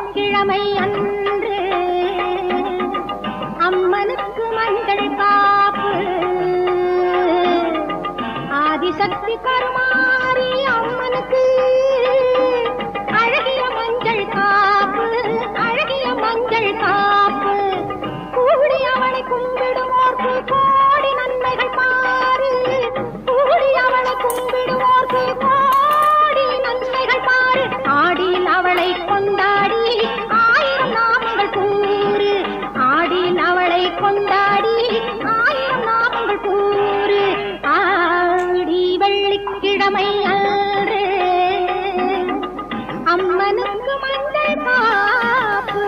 வெள்ளிக்கிழமை அன்று அம்மனுக்கு மஞ்சள் காப்பு ஆதிசக்தி கருமாரி அம்மனுக்கு அழகிய மஞ்சள் காப்பு அழகிய மஞ்சள் காப்பு கூடி அவளை கும்பிடுவோர்க்கு கோடி நன்மைகள் பாரு கூடி அவளை கும்பிடுவோர்க்கு கோடி நன்மைகள் பாரு ஆடியில் அவளை கொண்டாடி ஆயிரம் நாமங்கள் கூறு ஆடியில் அவளை கொண்டாடி ஆயிரம் நாமங்கள் கூறு ஆடி வெள்ளிக்கிழமை அன்று அம்மனுக்கு மஞ்சள் காப்பு